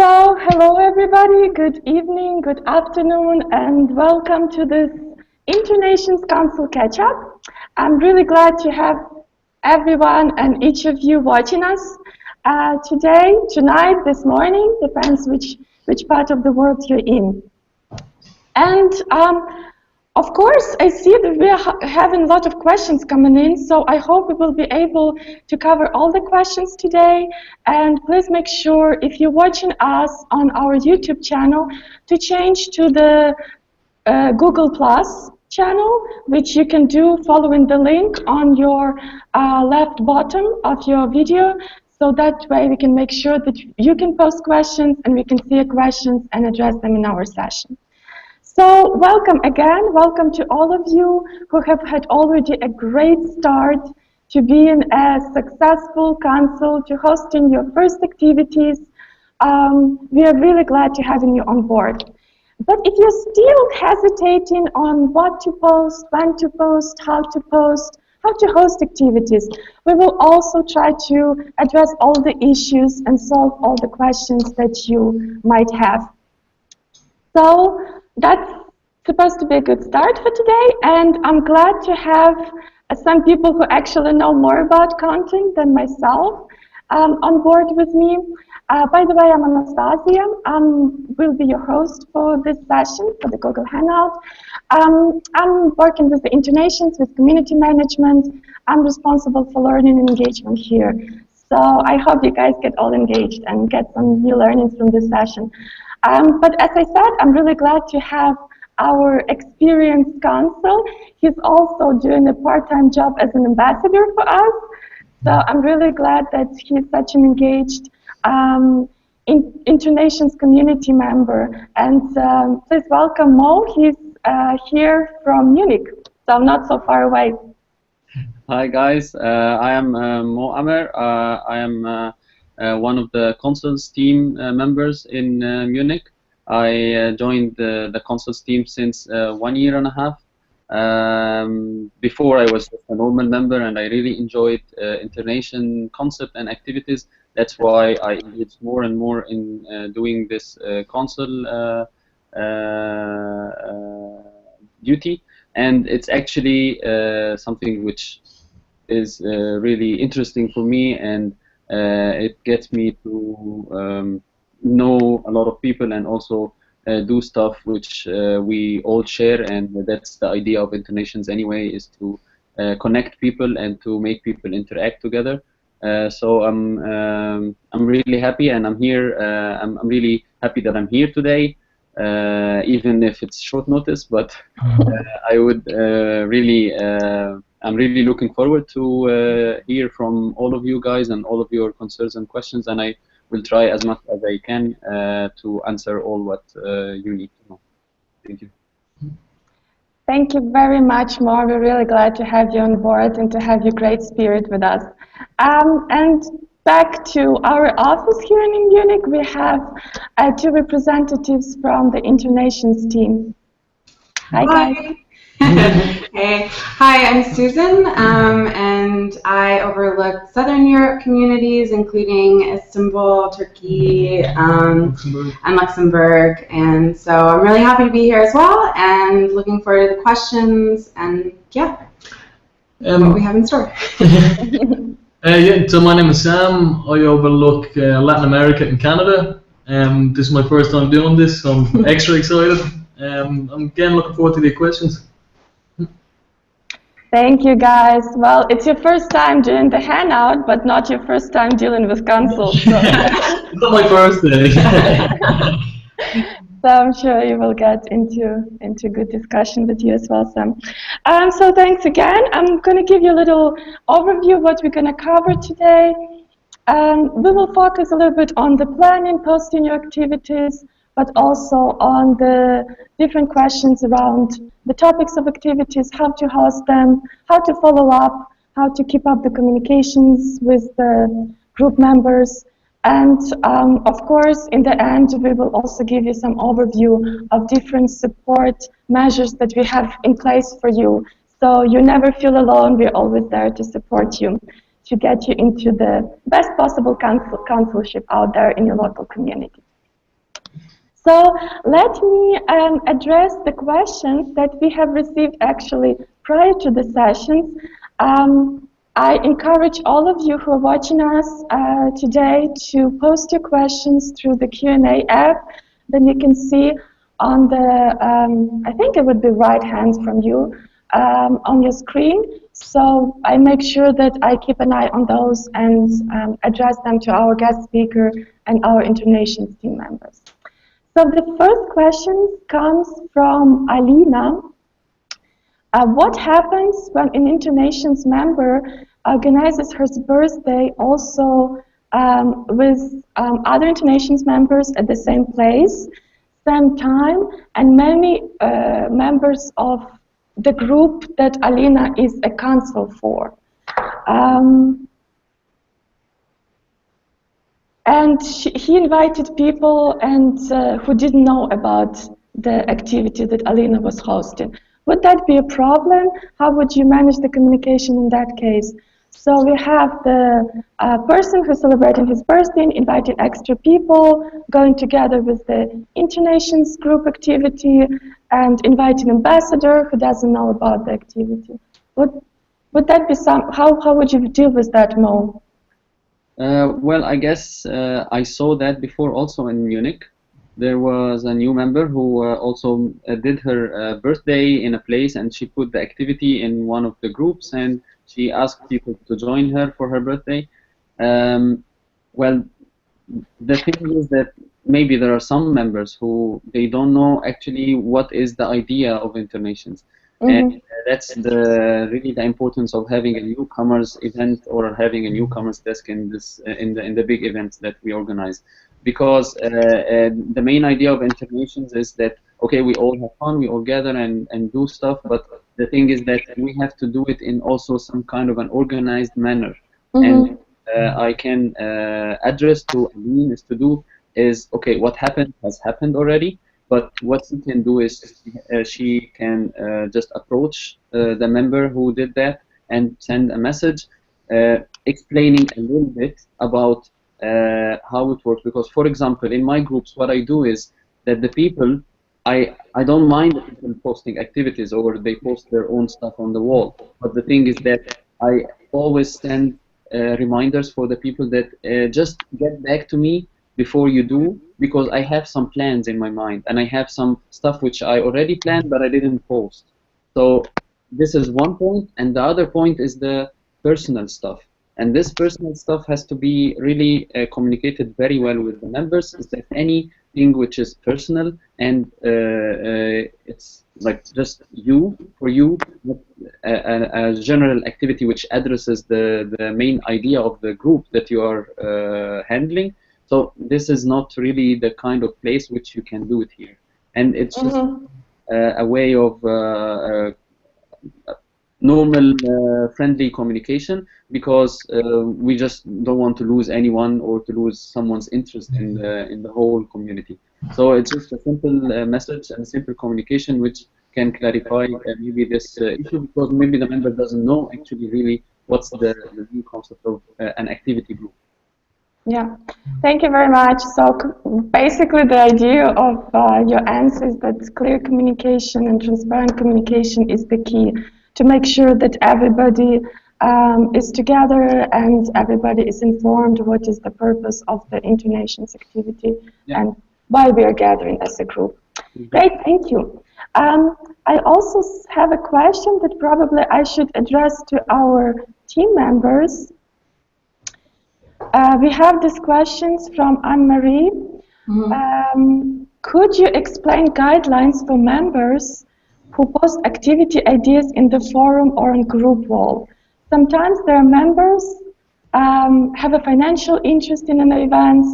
Hello everybody, good evening, good afternoon, and welcome to this InterNations Consul Catch-Up. I'm really glad to have everyone and each of you watching us today, tonight, this morning, depends which part of the world you're in. And of course, I see that we are having a lot of questions coming in, so I hope we will be able to cover all the questions today. And please make sure, if you're watching us on our YouTube channel, to change to the Google Plus channel, which you can do following the link on your left bottom of your video. So that way we can make sure that you can post questions and we can see your questions and address them in our session. So welcome again, welcome to all of you who have had already a great start to being a successful consul, to hosting your first activities. We are really glad to having you on board. But if you're still hesitating on what to post, when to post, how to host activities, we will also try to address all the issues and solve all the questions that you might have. So that's supposed to be a good start for today, and I'm glad to have some people who actually know more about content than myself on board with me. By the way, I'm Anastasiya. Will be your host for this session, for the Google Hangout. I'm working with the InterNations, with community management. I'm responsible for learning and engagement here. So I hope you guys get all engaged and get some new learnings from this session. But as I said, I'm really glad to have our experienced consul. He's also doing a part-time job as an ambassador for us. So I'm really glad that he's such an engaged InterNations community member. And please welcome Mo. He's here from Munich, so not so far away. Hi guys, I am Mo Amer. I am one of the Consuls team members in Munich. I joined the Consuls team since 1 year and a half. Before I was just a normal member, and I really enjoyed InterNation concept and activities. That's why I engaged more and more in doing this consul duty. And it's actually something which is really interesting for me, and it gets me to know a lot of people and also do stuff which we all share, and that's the idea of InterNations anyway, is to connect people and to make people interact together. So I'm really happy, and I'm here. I'm really happy that I'm here today, even if it's short notice. But I would really. I'm really looking forward to hear from all of you guys and all of your concerns and questions, and I will try as much as I can to answer all what you need to know. Thank you. Thank you very much, Mo. We're really glad to have you on board and to have your great spirit with us. And back to our office here in Munich, we have two representatives from the InterNations team. Hi, guys. Hey, hi, I'm Susan, and I overlook Southern Europe communities, including Istanbul, Turkey, and Luxembourg. And so I'm really happy to be here as well, and looking forward to the questions, and yeah, what we have in store. So my name is Sam. I overlook Latin America and Canada. This is my first time doing this, so I'm extra excited. I'm again looking forward to the questions. Thank you, guys. Well, it's your first time doing the Hangout, but not your first time dealing with consuls. So. It's not my first day. So I'm sure you will get into good discussion with you as well, Sam. So thanks again. I'm going to give you a little overview of what we're going to cover today. We will focus a little bit on the planning, posting your activities, but also on the different questions around the topics of activities, how to host them, how to follow up, how to keep up the communications with the group members. And of course, in the end, we will also give you some overview of different support measures that we have in place for you. So you never feel alone. We're always there to support you, to get you into the best possible consulship out there in your local community. So let me address the questions that we have received actually prior to the sessions. I encourage all of you who are watching us today to post your questions through the Q&A app. Then you can see on the, I think it would be right hand from you, on your screen. So I make sure that I keep an eye on those and address them to our guest speaker and our InterNations team members. So the first question comes from Alina. What happens when an InterNations member organizes her birthday also with other InterNations members at the same place, same time, and many members of the group that Alina is a consul for? And he invited people and who didn't know about the activity that Alina was hosting. Would that be a problem? How would you manage the communication in that case? So we have the person who's celebrating his birthday, inviting extra people, going together with the InterNations Group activity, and inviting ambassador who doesn't know about the activity. Would that be how would you deal with that, Mo? Well, I guess I saw that before also in Munich. There was a new member who also did her birthday in a place, and she put the activity in one of the groups, and she asked people to join her for her birthday. Well, the thing is that maybe there are some members who they don't know actually what is the idea of InterNations. And that's really the importance of having a newcomers event or having a newcomers desk in this in the big events that we organize, because the main idea of InterNations is that okay, we all have fun, we all gather and do stuff, but the thing is that we have to do it in also some kind of an organized manner. And I can address to Aline is okay, what happened has happened already. But what she can do is she can just approach the member who did that and send a message explaining a little bit about how it works. Because, for example, in my groups, what I do is that the people, I don't mind the people posting activities or they post their own stuff on the wall. But the thing is that I always send reminders for the people that just get back to me before you do, because I have some plans in my mind and I have some stuff which I already planned but I didn't post. So this is one point, and the other point is the personal stuff. And this personal stuff has to be really communicated very well with the members, is that anything which is personal and it's like just for you, a general activity which addresses the main idea of the group that you are handling. So this is not really the kind of place which you can do it here. And it's just a way of normal, friendly communication, because we just don't want to lose anyone or to lose someone's interest in the whole community. So it's just a simple message and a simple communication which can clarify maybe this issue, because maybe the member doesn't know actually really what's the new concept of an activity group. Yeah, thank you very much. So basically the idea of your answer is that clear communication and transparent communication is the key to make sure that everybody is together and everybody is informed what is the purpose of the InterNations activity and why we are gathering as a group. Great, thank you. I also have a question that probably I should address to our team members. We have these questions from Anne-Marie. Could you explain guidelines for members who post activity ideas in the forum or on group wall? Sometimes their members have a financial interest in an event.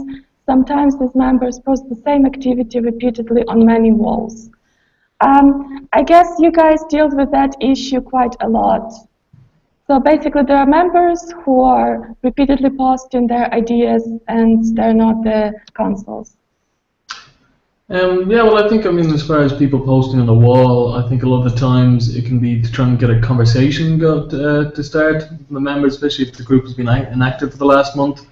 Sometimes these members post the same activity repeatedly on many walls. I guess you guys deal with that issue quite a lot. So basically, there are members who are repeatedly posting their ideas, and they're not the consuls. Yeah, well, I think, as far as people posting on the wall, I think a lot of the times it can be to try and get a conversation to start. The members, especially if the group has been inactive for the last month,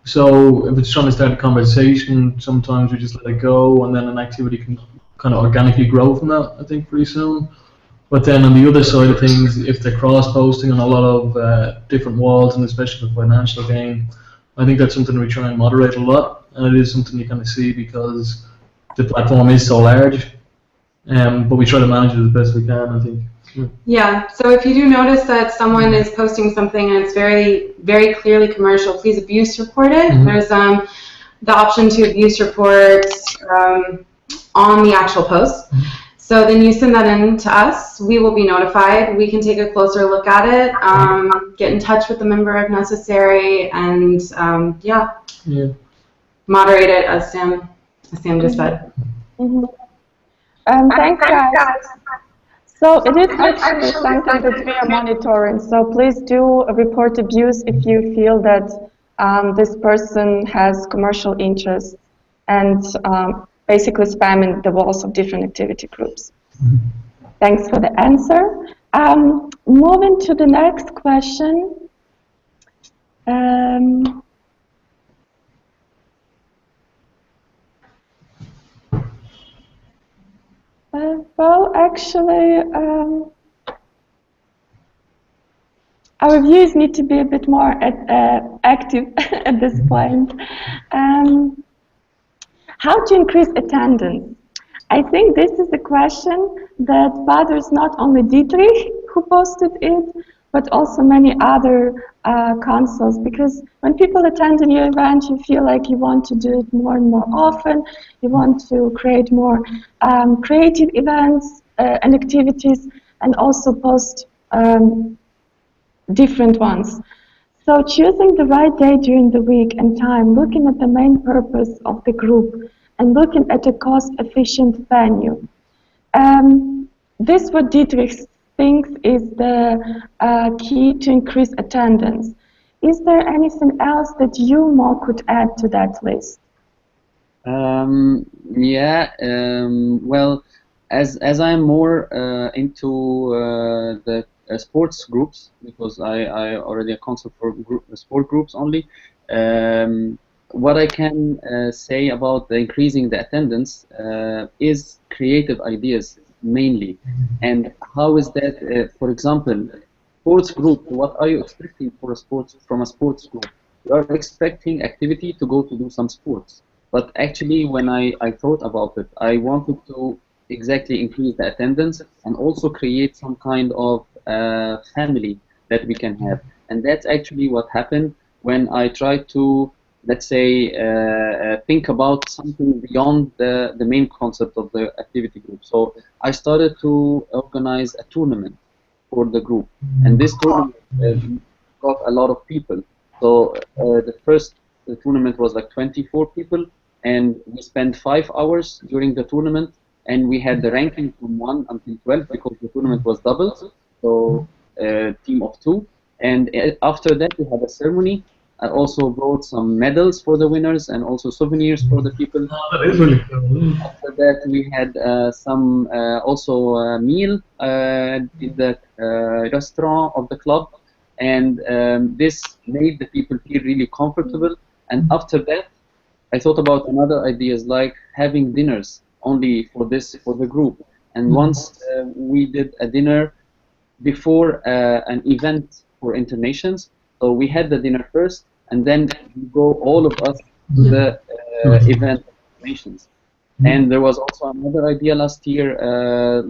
So if it's trying to start a conversation, sometimes we just let it go, and then an activity can kind of organically grow from that, I think, pretty soon. But then on the other side of things, if they're cross-posting on a lot of different walls, and especially for financial gain, I think that's something we try and moderate a lot, and it is something you kind of see because the platform is so large. But we try to manage it as best we can, I think. Yeah, so if you do notice that someone is posting something and it's very clearly commercial, please abuse report it. There's the option to abuse report on the actual post. So then you send that in to us. We will be notified. We can take a closer look at it, get in touch with the member if necessary, and moderate it as Sam just said. Thanks, guys. So it is actually something that we are monitoring. So please do report abuse if you feel that this person has commercial interests and basically spamming the walls of different activity groups. Thanks for the answer. Moving to the next question. Well, actually, our views need to be a bit more active at this point. How to increase attendance? I think this is a question that bothers not only Dietrich, who posted it, but also many other consuls, because when people attend a new event, you feel like you want to do it more and more often, you want to create more creative events and activities, and also post different ones. So choosing the right day during the week and time, looking at the main purpose of the group, and looking at a cost-efficient venue. This what Dietrich thinks is the key to increase attendance. Is there anything else that you, Mo, could add to that list? Well, as I'm more into the sports groups, because I already a consul for sport groups only. What I can say about increasing the attendance is creative ideas mainly. And how is that? For example, sports group. What are you expecting from a sports group? You are expecting activity to go to do some sports. But actually, when I thought about it, I wanted to exactly increase the attendance and also create some kind of family that we can have. And that's actually what happened when I tried to, let's say, think about something beyond the main concept of the activity group. So I started to organize a tournament for the group. And this tournament got a lot of people. So the first tournament was like 24 people, and we spent 5 hours during the tournament, and we had the ranking from 1 until 12 because the tournament was doubles, so team of 2. And after that, we had a ceremony. I also brought some medals for the winners and also souvenirs for the people. Oh, that is really cool. After that, we had some also meal in the restaurant of the club, and this made the people feel really comfortable. And after that, I thought about another ideas like having dinners only for the group. And once we did a dinner before an event for InterNations. So we had the dinner first, and then we go all of us to the event of InterNations. And there was also another idea last year,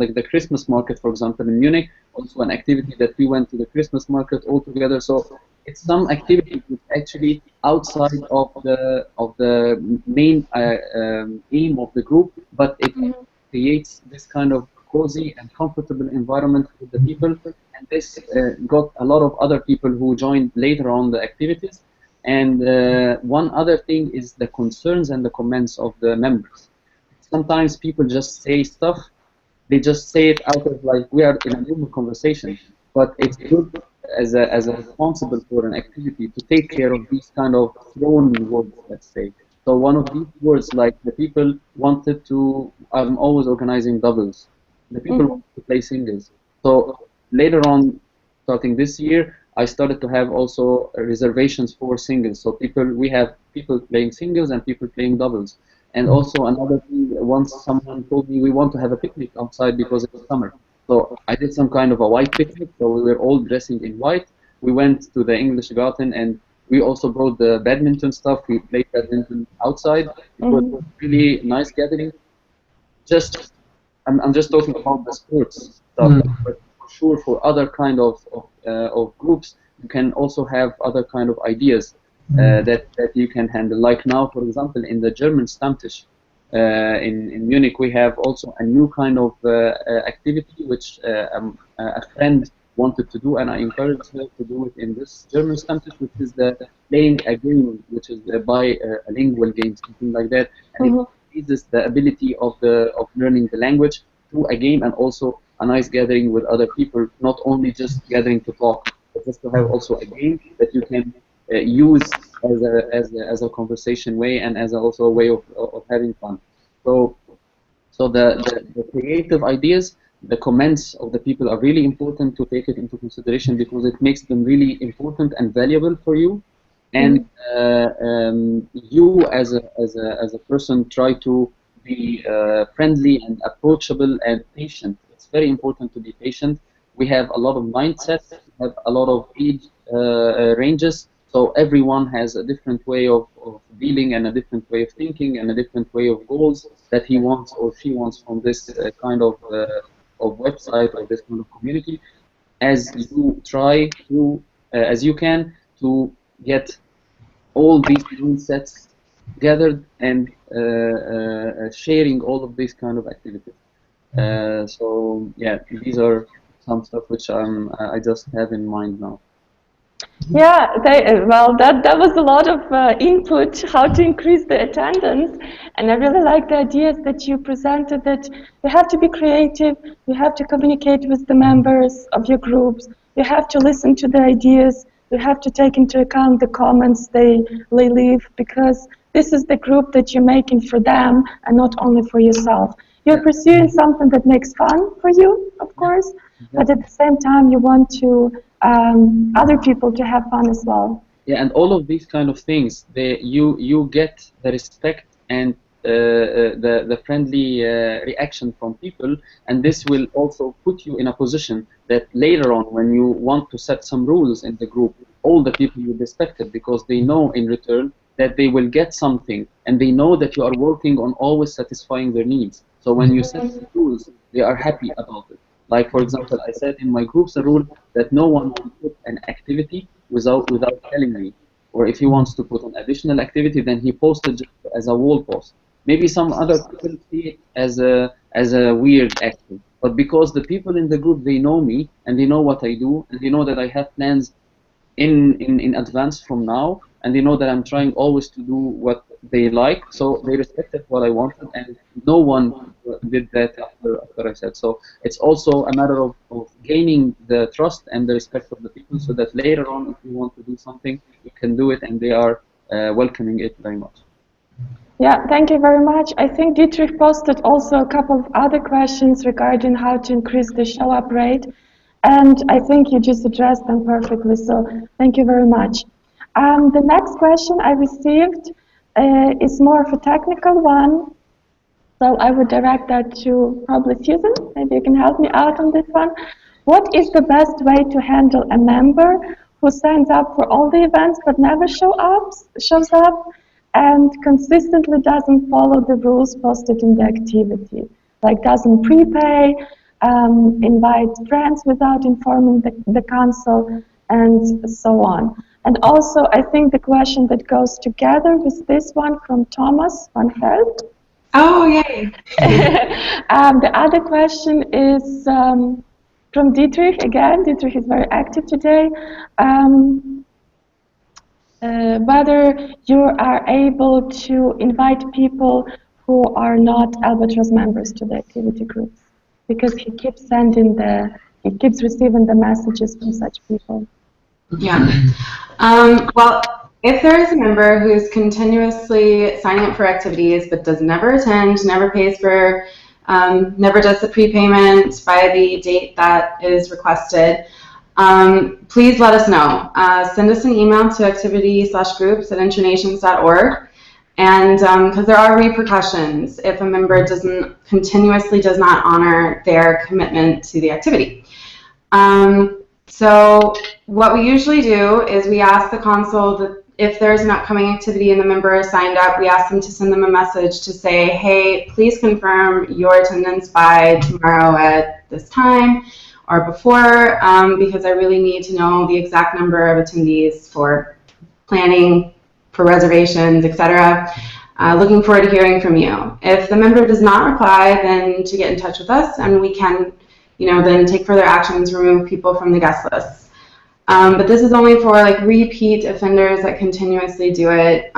like the Christmas market, for example, in Munich, also an activity that we went to the Christmas market all together. So it's some activity that's actually outside of the main aim of the group, but it creates this kind of cozy and comfortable environment for the people. And this got a lot of other people who joined later on the activities. And one other thing is the concerns and the comments of the members. Sometimes people just say stuff, they just say it out of like we are in a normal conversation, but it's good as a responsible for an activity to take care of these kind of thrown words, let's say. So one of these words, like the people wanted to, I'm always organizing doubles. The people want to play singles. So later on, starting this year, I started to have also reservations for singles. So we have people playing singles and people playing doubles. And also another thing, once someone told me we want to have a picnic outside because it's summer. So I did some kind of a white picnic. So we were all dressing in white. We went to the English garden and we also brought the badminton stuff. We played badminton outside. It was a really nice gathering. I'm just talking about the sports stuff, but for sure for other kind of groups, you can also have other kind of ideas that you can handle. Like now, for example, in the German Stammtisch in Munich, we have also a new kind of activity which a friend wanted to do, and I encouraged her to do it in this German Stammtisch, which is the playing a game, which is a bilingual game, something like that, and it increases the ability of learning the language through a game, and also a nice gathering with other people, not only just gathering to talk, but just to have also a game that you can use as a conversation way and as also a way of having fun. So the creative ideas, the comments of the people are really important to take it into consideration because it makes them really important and valuable for you. And you as a person try to be friendly and approachable and patient. It's very important to be patient. We have a lot of mindsets, we have a lot of age ranges, so everyone has a different way of dealing and a different way of thinking and a different way of goals that he wants or she wants from this kind of website or this kind of community. As you try to, as you can, to get all these mindsets gathered and sharing all of these kind of activities. So yeah, these are some stuff which I just have in mind now. Yeah, well, that was a lot of input, how to increase the attendance, and I really like the ideas that you presented, that you have to be creative, you have to communicate with the members of your groups, you have to listen to the ideas, you have to take into account the comments they leave, because this is the group that you're making for them and not only for yourself. You're pursuing something that makes fun for you, of course, but at the same time you want to other people to have fun as well. Yeah, and all of these kind of things, you get the respect and the friendly reaction from people, and this will also put you in a position that later on, when you want to set some rules in the group, all the people will respect it because they know in return that they will get something, and they know that you are working on always satisfying their needs. So when you set the rules, they are happy about it. Like, for example, I said in my groups a rule that no one can put an activity without telling me. Or if he wants to put an additional activity, then he posted just as a wall post. Maybe some other people see it as a weird action. But because the people in the group, they know me, and they know what I do, and they know that I have plans in advance from now, and they know that I'm trying always to do what they like, so they respected what I wanted, and no one did that after I said. So it's also a matter of gaining the trust and the respect of the people, so that later on, if you want to do something, you can do it, and they are welcoming it very much. Yeah, thank you very much. I think Dietrich posted also a couple of other questions regarding how to increase the show-up rate, and I think you just addressed them perfectly, so thank you very much. The next question I received is more of a technical one, so I would direct that to probably Susan. Maybe you can help me out on this one. What is the best way to handle a member who signs up for all the events but never shows up and consistently doesn't follow the rules posted in the activity, like doesn't prepay, invite friends without informing the council, and so on. And also, I think the question that goes together with this one from Thomas van Held. Oh, yay. The other question is from Dietrich again. Dietrich is very active today. Whether you are able to invite people who are not Albatross members to the activity groups, because he keeps receiving the messages from such people. Yeah. Well, if there is a member who's continuously signing up for activities but does never attend, never pays for, never does the prepayment by the date that is requested, please let us know. Send us an email to activity/groups@internations.org. And because there are repercussions if a member continuously does not honor their commitment to the activity. So what we usually do is we ask the consul that if there's an upcoming activity and the member is signed up, we ask them to send them a message to say, hey, please confirm your attendance by tomorrow at this time or before, because I really need to know the exact number of attendees for planning, for reservations, etc. Looking forward to hearing from you. If the member does not reply, then to get in touch with us, and we can, then take further actions, remove people from the guest list. But this is only for like repeat offenders that continuously do it.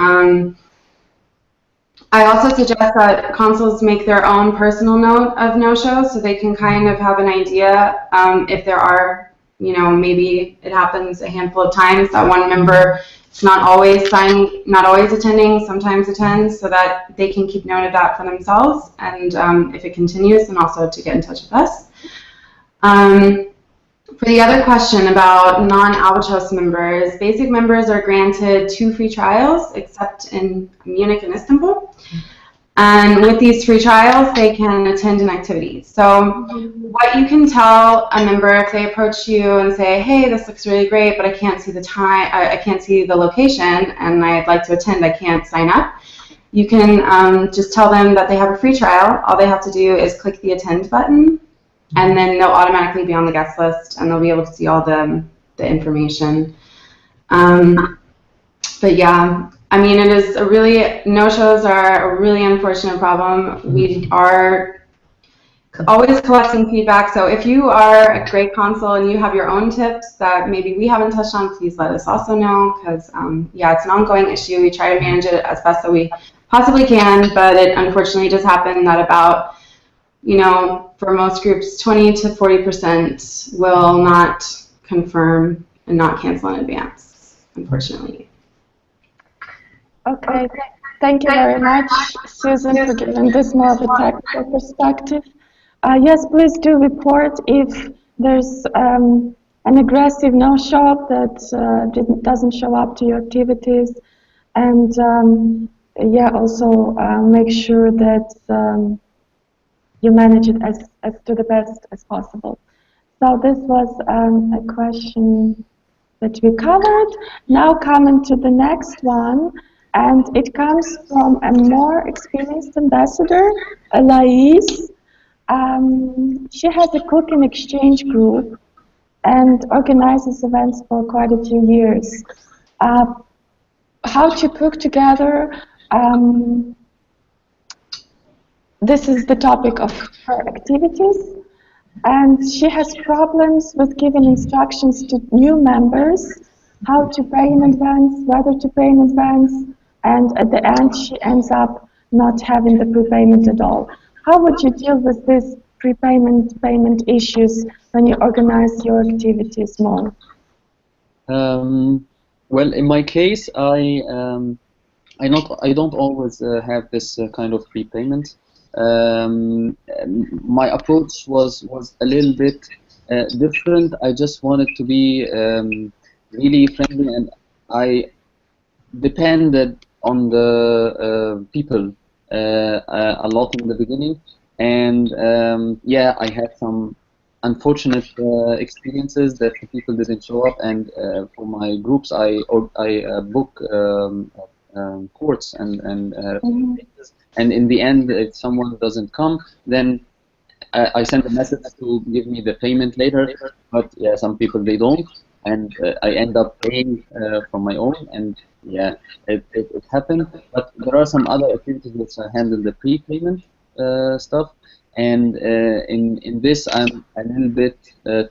I also suggest that consuls make their own personal note of no-shows so they can kind of have an idea if there are, maybe it happens a handful of times that one member is not always attending, sometimes attends, so that they can keep note of that for themselves. And if it continues, then also to get in touch with us. For the other question about non-Albatross members, basic members are granted 2 free trials, except in Munich and Istanbul. And with these free trials, they can attend an activity. So what you can tell a member if they approach you and say, hey, this looks really great, but I can't see the time, I can't see the location, and I'd like to attend, I can't sign up. You can just tell them that they have a free trial. All they have to do is click the attend button, and then they'll automatically be on the guest list, and they'll be able to see all the information. But yeah, I mean, no-shows are a really unfortunate problem. We are always collecting feedback, so if you are a great consul and you have your own tips that maybe we haven't touched on, please let us also know, because yeah, it's an ongoing issue. We try to manage it as best that we possibly can, but it unfortunately does happen that about, for most groups, 20 to 40% will not confirm and not cancel in advance, unfortunately. Okay, thank you very much, Susan, for giving this more of a technical perspective. Yes, please do report if there's an aggressive no-show that doesn't show up to your activities, and yeah, also make sure that you manage it as to the best as possible. So this was a question that we covered. Now coming to the next one, and it comes from a more experienced ambassador, Lais. She has a cooking exchange group and organizes events for quite a few years. How to cook together, this is the topic of her activities, and she has problems with giving instructions to new members, how to pay in advance, whether to pay in advance, and at the end she ends up not having the prepayment at all. How would you deal with these payment issues when you organize your activities, Mo? Well, in my case, I don't always have this kind of prepayment. My approach was a little bit different. I just wanted to be really friendly, and I depended on the people a lot in the beginning, and yeah, I had some unfortunate experiences that the people didn't show up, and for my groups I book courts and in the end, if someone doesn't come, then I send a message to give me the payment later. But yeah, some people they don't, and I end up paying from my own, and yeah, it happened. But there are some other activities which I handle the prepayment stuff, and in this I'm a little bit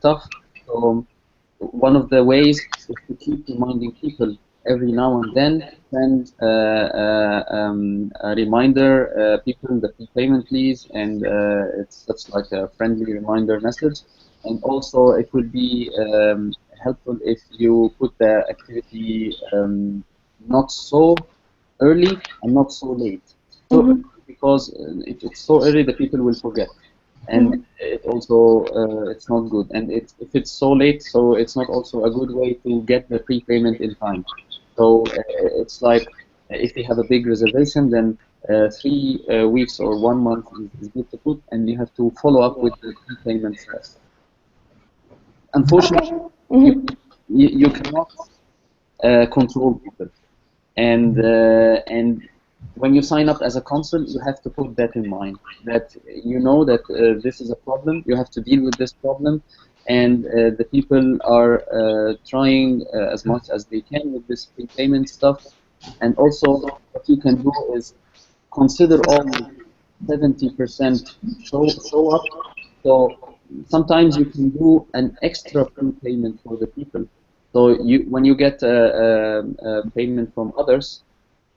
tough. So one of the ways is to keep reminding people every now and then, send a reminder, people, the prepayment please, and it's such like a friendly reminder message. And also it would be helpful if you put the activity not so early and not so late. So because if it's so early, the people will forget. and it also it's not good. And if it's so late, so it's not also a good way to get the prepayment in time. So it's like if you have a big reservation, then 3 weeks or 1 month is good to put, and you have to follow up with the prepayment first. Unfortunately, you cannot control people, and when you sign up as a consul, you have to put that in mind, that you know that this is a problem, you have to deal with this problem, and the people are trying as much as they can with this prepayment stuff. And also, what you can do is consider all 70% show up. So sometimes you can do an extra prepayment for the people. So when you get a payment from others,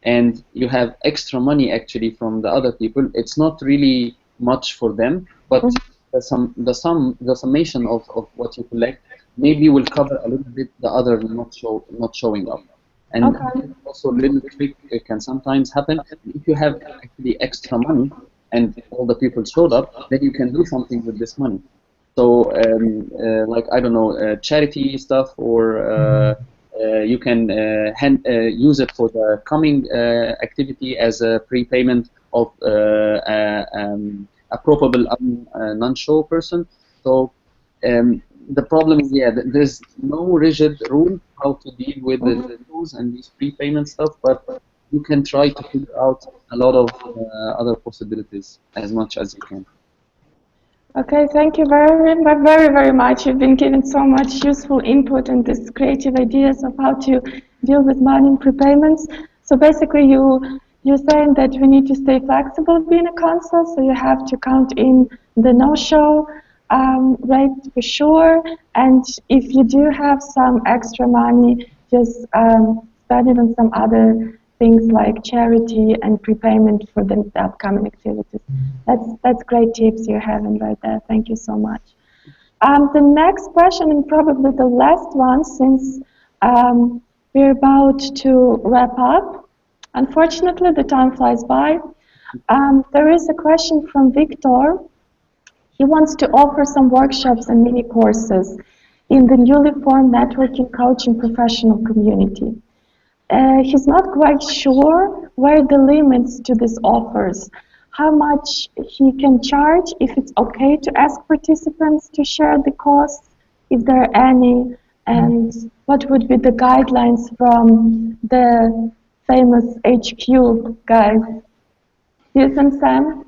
and you have extra money actually from the other people, it's not really much for them, but the summation of what you collect maybe will cover a little bit the other not showing up. And also a little trick can sometimes happen. If you have actually extra money and all the people showed up, then you can do something with this money. So like, I don't know, charity stuff, or you can use it for the coming activity as a prepayment of a probable non-show person. So the problem is, yeah, there's no rigid rule how to deal with the rules and these prepayment stuff, but you can try to figure out a lot of other possibilities as much as you can. Okay, thank you very much. You've been given so much useful input and these creative ideas of how to deal with money in prepayments. So basically, you're saying that we need to stay flexible being a consul, so you have to count in the no-show rate for sure, and if you do have some extra money, just spend it on some other things like charity and prepayment for the upcoming activities. That's great tips you're having right there. Thank you so much. The next question, and probably the last one, since we're about to wrap up. Unfortunately, the time flies by. There is a question from Victor. He wants to offer some workshops and mini courses in the newly formed networking coaching professional community. He's not quite sure where the limits to these offers, how much he can charge, if it's okay to ask participants to share the costs, if there are any, and what would be the guidelines from the famous HQ guys. Susan, Sam?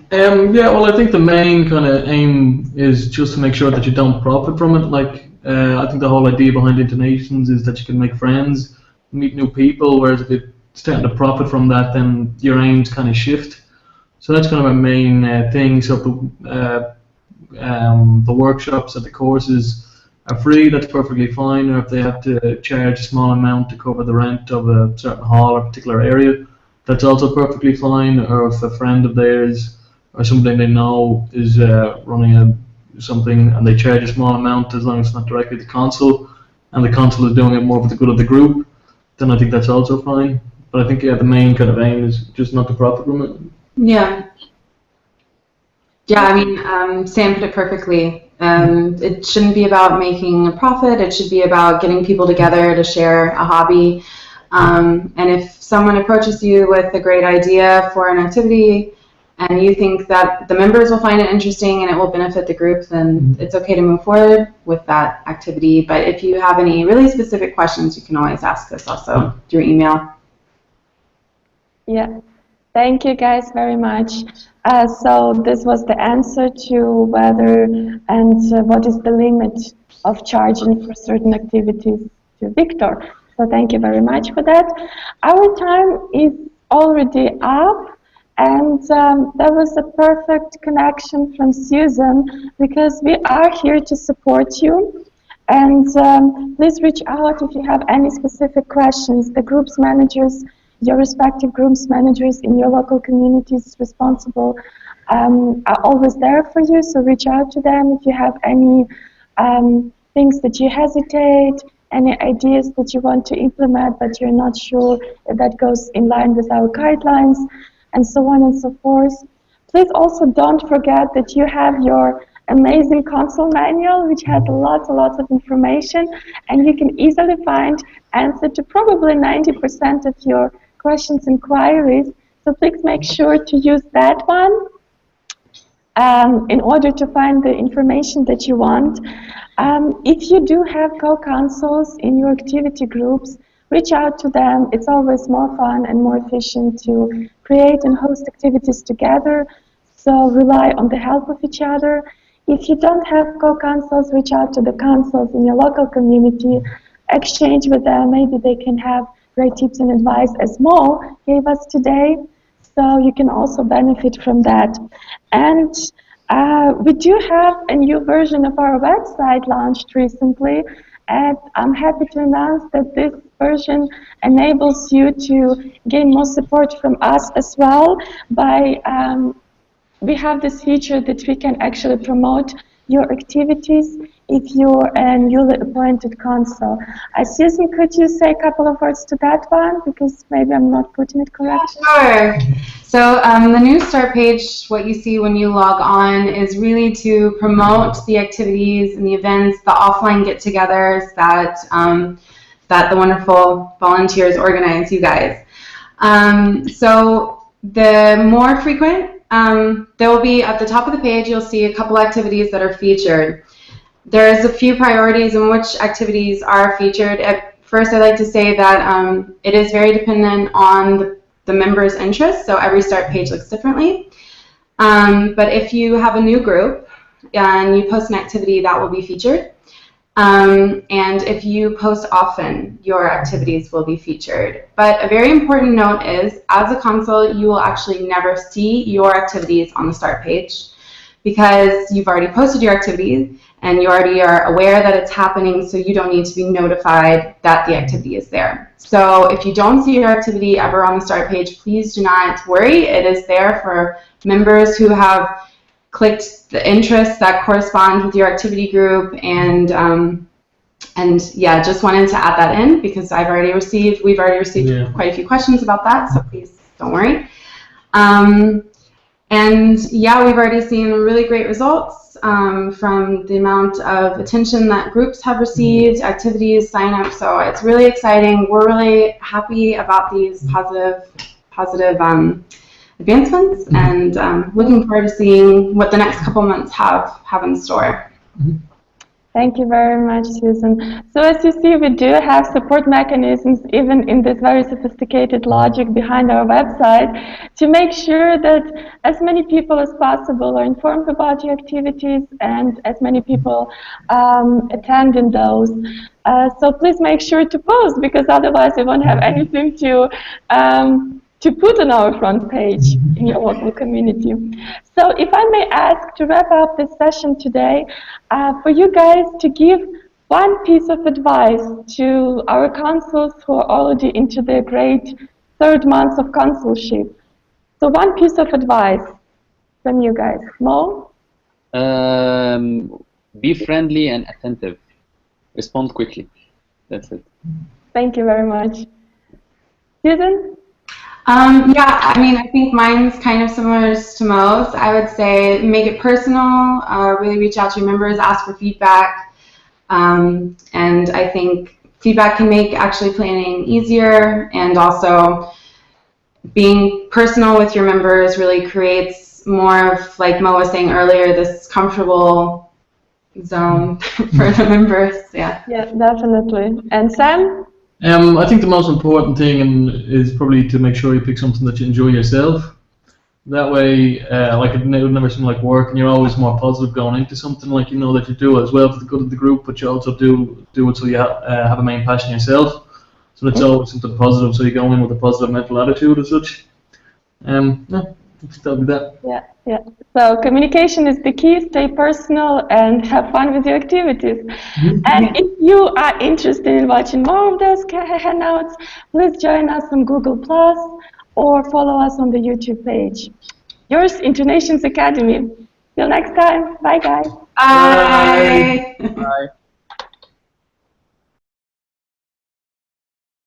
Yeah, well, I think the main kind of aim is just to make sure that you don't profit from it. Like, I think the whole idea behind InterNations is that you can make friends, meet new people, whereas if you're starting to profit from that, then your aims kind of shift. So that's kind of a main thing. So the workshops and the courses are free, that's perfectly fine. Or if they have to charge a small amount to cover the rent of a certain hall or particular area, that's also perfectly fine. Or if a friend of theirs or somebody they know is running something and they charge a small amount, as long as it's not directly the consul, and the consul is doing it more for the good of the group, then I think that's also fine. But I think, yeah, the main kind of aim is just not to profit from it. Yeah. Yeah, I mean, Sam put it perfectly. It shouldn't be about making a profit. It should be about getting people together to share a hobby. And if someone approaches you with a great idea for an activity, and you think that the members will find it interesting and it will benefit the group, then it's okay to move forward with that activity. But if you have any really specific questions, you can always ask us also through email. Yeah, thank you guys very much. So this was the answer to whether and what is the limit of charging for certain activities to Victor. So thank you very much for that. Our time is already up. And that was a perfect connection from Susan, because we are here to support you. And please reach out if you have any specific questions. The groups managers, your respective groups managers in your local communities responsible are always there for you. So reach out to them if you have any things that you hesitate, any ideas that you want to implement, but you're not sure if that goes in line with our guidelines, and so on and so forth. Please also don't forget that you have your amazing Consul manual, which has lots and lots of information, and you can easily find answer to probably 90% of your questions and queries. So please make sure to use that one in order to find the information that you want. If you do have co-consuls in your activity groups, reach out to them. It's always more fun and more efficient to create and host activities together, so rely on the help of each other. If you don't have co-consuls, reach out to the consuls in your local community, exchange with them. Maybe they can have great tips and advice as Mo gave us today, so you can also benefit from that. And we do have a new version of our website launched recently, and I'm happy to announce that this version enables you to gain more support from us as well by we have this feature that we can actually promote your activities if you're a newly appointed consul. Susan, could you say a couple of words to that one, because maybe I'm not putting it correctly? Sure. So the new start page, what you see when you log on, is really to promote the activities and the events, the offline get-togethers that that the wonderful volunteers organize, you guys. So the more frequent, there will be at the top of the page, you'll see a couple activities that are featured. There's a few priorities in which activities are featured. At first, I'd like to say that it is very dependent on the members' interests, so every start page looks differently. But if you have a new group and you post an activity, that will be featured. And if you post often, your activities will be featured. But a very important note is, as a consul, you will actually never see your activities on the start page, because you've already posted your activities and you already are aware that it's happening, so you don't need to be notified that the activity is there. So if you don't see your activity ever on the start page, please do not worry. It is there for members who have clicked the interests that correspond with your activity group, and yeah, just wanted to add that in because we've already received quite a few questions about that, so please don't worry. And yeah, we've already seen really great results from the amount of attention that groups have received, activities, sign-up, so it's really exciting. We're really happy about these positive advancements, and looking forward to seeing what the next couple months have in store. Thank you very much, Susan. So as you see, we do have support mechanisms even in this very sophisticated logic behind our website to make sure that as many people as possible are informed about your activities and as many people attend in those. So please make sure to post, because otherwise we won't have anything to put on our front page in your local community. So if I may ask to wrap up this session today, for you guys to give one piece of advice to our consuls who are already into their great third month of consulship. So one piece of advice from you guys. Mo? Be friendly and attentive. Respond quickly. That's it. Thank you very much. Susan? Yeah, I mean, I think mine's kind of similar to Mo's. I would say make it personal, really reach out to your members, ask for feedback, and I think feedback can make actually planning easier, and also being personal with your members really creates more of, like Mo was saying earlier, this comfortable zone for the members. Yeah. Yeah, definitely. And Sam? I think the most important thing is probably to make sure you pick something that you enjoy yourself. That way, like it would never seem like work, and you're always more positive going into something. Like, you know that you do it as well for the good of the group, but you also do it so you have a main passion yourself. So that's always something positive. So you go in with a positive mental attitude as such. Yeah, that'll be that. Yeah, yeah. So communication is the key. Stay personal and have fun with your activities. And if you are interested in watching more of those Hangouts, please join us on Google+ or follow us on the YouTube page. Yours, InterNations Academy. Till next time. Bye, guys. Bye. Bye.